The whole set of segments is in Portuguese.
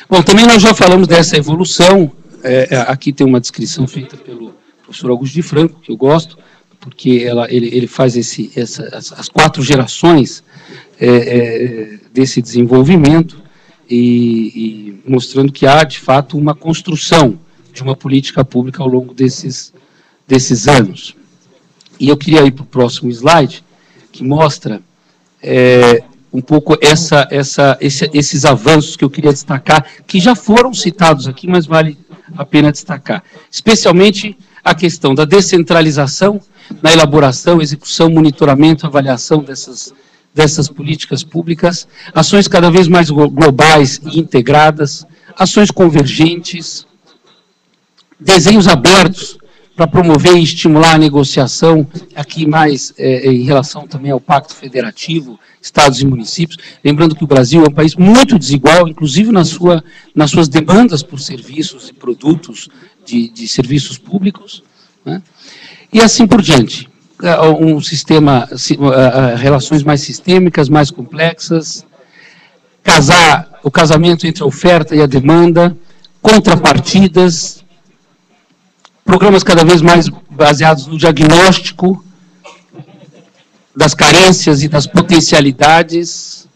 Bom, também nós já falamos dessa evolução, aqui tem uma descrição feita pelo professor Augusto de Franco, que eu gosto, porque ele faz as 4 gerações desse desenvolvimento, e mostrando que há, de fato, uma construção de uma política pública ao longo desses anos. E eu queria ir para o próximo slide, que mostra um pouco esses avanços que eu queria destacar, que já foram citados aqui, mas vale a pena destacar. Especialmente a questão da descentralização na elaboração, execução, monitoramento, avaliação dessas políticas públicas, ações cada vez mais globais e integradas, ações convergentes, desenhos abertos para promover e estimular a negociação, aqui mais em relação também ao Pacto Federativo, estados e municípios, lembrando que o Brasil é um país muito desigual, inclusive nas suas demandas por serviços e produtos de serviços públicos, né? E assim por diante. Um sistema, relações mais sistêmicas, mais complexas, o casamento entre a oferta e a demanda, contrapartidas, programas cada vez mais baseados no diagnóstico das carências e das potencialidades,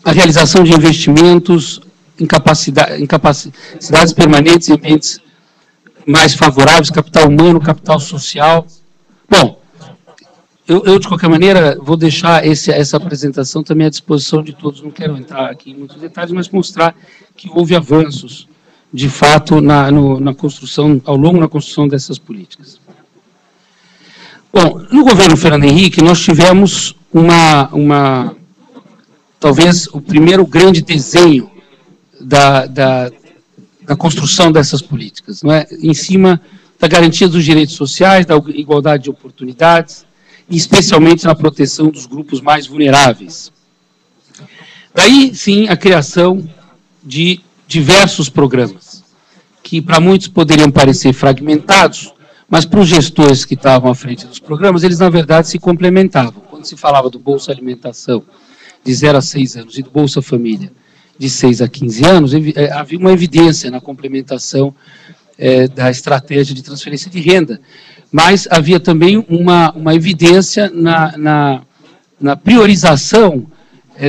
a realização de investimentos em capacidades permanentes em ambientes mais favoráveis, capital humano, capital social. Bom, eu de qualquer maneira, vou deixar essa apresentação também à disposição de todos, não quero entrar aqui em muitos detalhes, mas mostrar que houve avanços, de fato, na construção, ao longo da construção dessas políticas. Bom, no governo Fernando Henrique, nós tivemos talvez o primeiro grande desenho da construção dessas políticas, não é? Em cima da garantia dos direitos sociais, da igualdade de oportunidades, e especialmente na proteção dos grupos mais vulneráveis. Daí, sim, a criação de diversos programas, que para muitos poderiam parecer fragmentados, mas para os gestores que estavam à frente dos programas, eles, na verdade, se complementavam. Quando se falava do Bolsa Alimentação, de 0 a 6 anos, e do Bolsa Família, de 6 a 15 anos, havia uma evidência na complementação da estratégia de transferência de renda, mas havia também uma evidência na priorização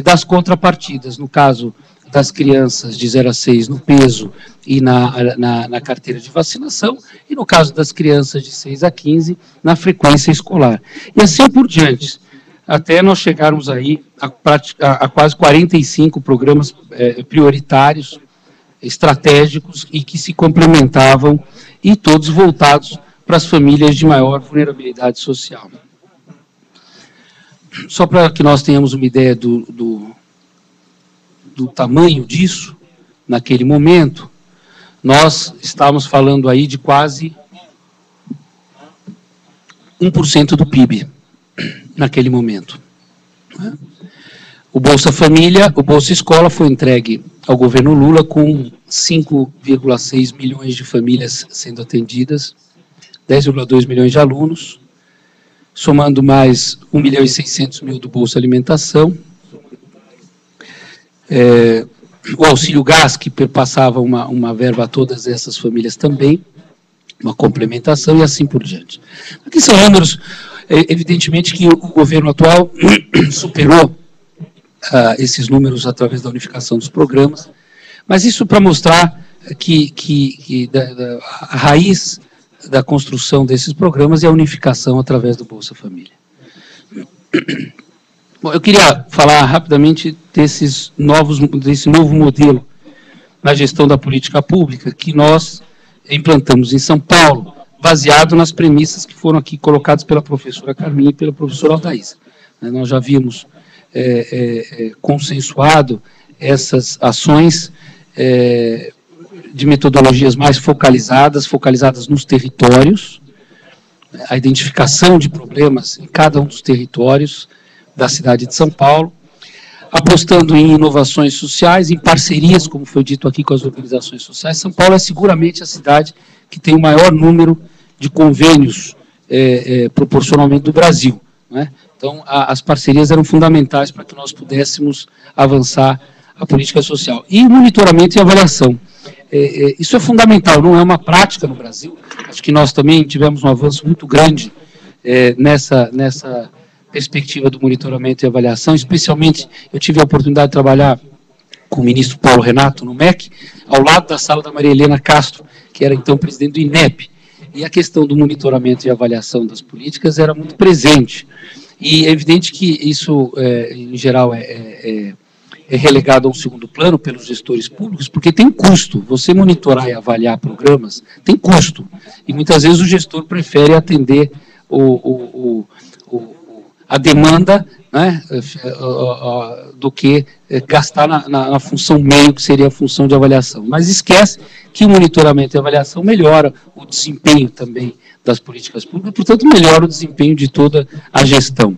das contrapartidas, no caso das crianças de 0 a 6 no peso e na carteira de vacinação, e no caso das crianças de 6 a 15 na frequência escolar. E assim por diante, até nós chegarmos aí a quase 45 programas prioritários, estratégicos, e que se complementavam, e todos voltados para as famílias de maior vulnerabilidade social. Só para que nós tenhamos uma ideia do tamanho disso, naquele momento, nós estávamos falando aí de quase 1% do PIB, naquele momento. O Bolsa Família, o Bolsa Escola foi entregue ao governo Lula com 5,6 milhões de famílias sendo atendidas, 10,2 milhões de alunos, somando mais 1.600.000 do Bolsa Alimentação, o auxílio gás, que passava uma verba a todas essas famílias também, uma complementação e assim por diante. Aqui são números, evidentemente, que o governo atual superou esses números através da unificação dos programas, mas isso para mostrar que a raiz da construção desses programas é a unificação através do Bolsa Família. Bom, eu queria falar rapidamente desse novo modelo na gestão da política pública que nós implantamos em São Paulo, baseado nas premissas que foram aqui colocadas pela professora Carminha e pela professora Aldaísa. Nós já havíamos consensuado essas ações de metodologias mais focalizadas nos territórios, a identificação de problemas em cada um dos territórios da cidade de São Paulo, apostando em inovações sociais, em parcerias, como foi dito aqui, com as organizações sociais. São Paulo é seguramente a cidade que tem o maior número de convênios proporcionalmente do Brasil, né? Então, as parcerias eram fundamentais para que nós pudéssemos avançar a política social. E monitoramento e avaliação. Isso é fundamental, não é uma prática no Brasil. Acho que nós também tivemos um avanço muito grande nessa perspectiva do monitoramento e avaliação, especialmente eu tive a oportunidade de trabalhar com o ministro Paulo Renato no MEC, ao lado da sala da Maria Helena Castro, que era então presidente do INEP, e a questão do monitoramento e avaliação das políticas era muito presente. E é evidente que isso, em geral, é relegado a um segundo plano pelos gestores públicos, porque tem custo. Você monitorar e avaliar programas tem custo. E muitas vezes o gestor prefere atender a demanda, né, do que gastar na função meio, que seria a função de avaliação. Mas esquece que o monitoramento e avaliação melhora o desempenho também das políticas públicas, portanto, melhora o desempenho de toda a gestão.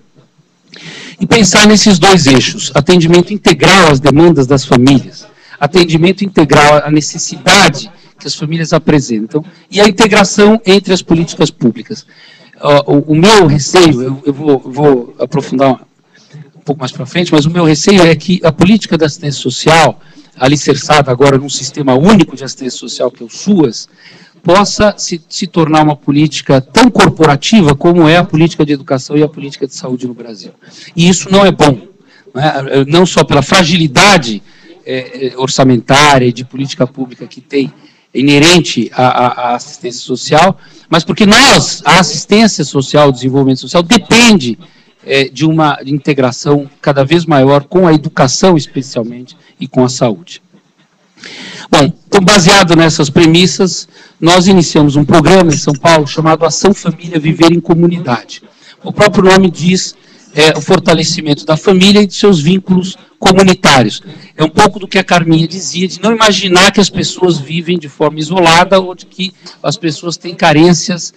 E pensar nesses dois eixos, atendimento integral às demandas das famílias, atendimento integral à necessidade que as famílias apresentam e a integração entre as políticas públicas. O meu receio, eu vou aprofundar um pouco mais para frente, mas o meu receio é que a política da assistência social, alicerçada agora num sistema único de assistência social, que é o SUAS, possa se tornar uma política tão corporativa como é a política de educação e a política de saúde no Brasil. E isso não é bom, não só pela fragilidade orçamentária e de política pública que tem inerente à assistência social, mas porque a assistência social, o desenvolvimento social, depende de uma integração cada vez maior com a educação, especialmente, e com a saúde. Bom, então, baseado nessas premissas, nós iniciamos um programa em São Paulo chamado Ação Família Viver em Comunidade. O próprio nome diz o fortalecimento da família e de seus vínculos comunitários. É um pouco do que a Carminha dizia, de não imaginar que as pessoas vivem de forma isolada ou de que as pessoas têm carências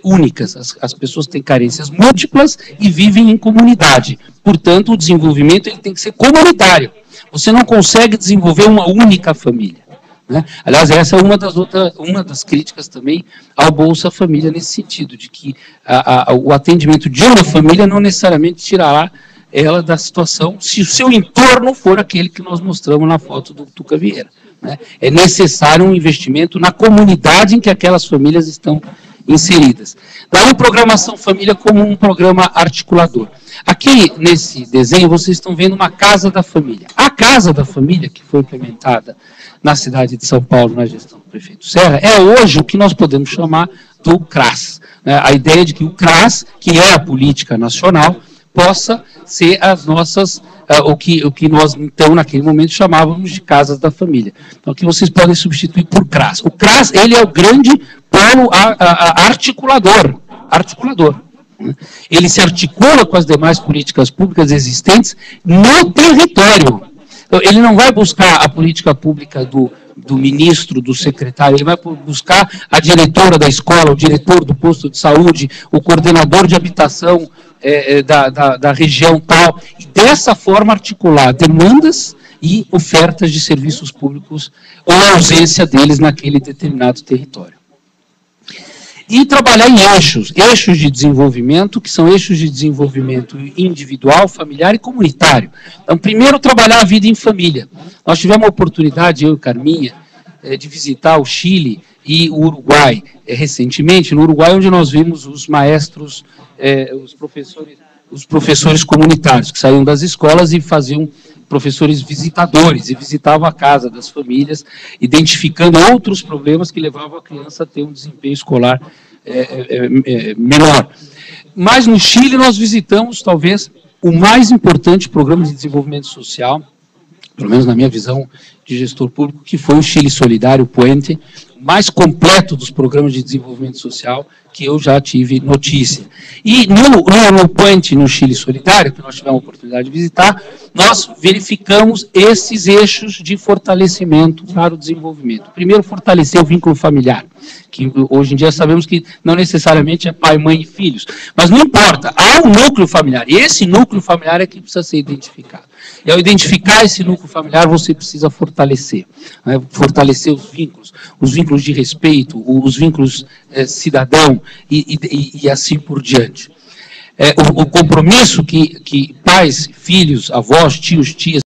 únicas. As pessoas têm carências múltiplas e vivem em comunidade. Portanto, o desenvolvimento ele tem que ser comunitário. Você não consegue desenvolver uma única família, né? Aliás, essa é uma das críticas também ao Bolsa Família, nesse sentido, de que o atendimento de uma família não necessariamente tirará ela da situação, se o seu entorno for aquele que nós mostramos na foto do Tuca Vieira, né? É necessário um investimento na comunidade em que aquelas famílias estão inseridas. Daí a programação família como um programa articulador. Aqui, nesse desenho, vocês estão vendo uma casa da família. A casa da família, que foi implementada na cidade de São Paulo, na gestão do prefeito Serra, é hoje o que nós podemos chamar do CRAS. Né? A ideia de que o CRAS, que é a política nacional, possa ser as nossas, o que nós, então, naquele momento, chamávamos de casas da família. Então, aqui vocês podem substituir por CRAS. O CRAS, ele é o grande polo articulador. Ele se articula com as demais políticas públicas existentes no território. Então, ele não vai buscar a política pública do ministro, do secretário, ele vai buscar a diretora da escola, o diretor do posto de saúde, o coordenador de habitação da região tal, e dessa forma articular demandas e ofertas de serviços públicos ou a ausência deles naquele determinado território. E trabalhar em eixos de desenvolvimento, que são eixos de desenvolvimento individual, familiar e comunitário. Então, primeiro, trabalhar a vida em família. Nós tivemos a oportunidade, eu e Carminha, de visitar o Chile e o Uruguai recentemente, no Uruguai, onde nós vimos os maestros, os professores comunitários, que saíam das escolas e faziam professores visitadores, e visitavam a casa das famílias, identificando outros problemas que levavam a criança a ter um desempenho escolar menor. Mas no Chile nós visitamos, talvez, o mais importante programa de desenvolvimento social, pelo menos na minha visão de gestor público, que foi o Chile Solidário, Puente, o mais completo dos programas de desenvolvimento social que eu já tive notícia. E no Puente, no Chile Solidário, que nós tivemos a oportunidade de visitar, nós verificamos esses eixos de fortalecimento para o desenvolvimento. Primeiro, fortalecer o vínculo familiar, que hoje em dia sabemos que não necessariamente é pai, mãe e filhos, mas não importa, há um núcleo familiar, e esse núcleo familiar é que precisa ser identificado. E ao identificar esse núcleo familiar, você precisa fortalecer, né? Fortalecer os vínculos de respeito, os vínculos cidadão e assim por diante. O compromisso que pais, filhos, avós, tios, tias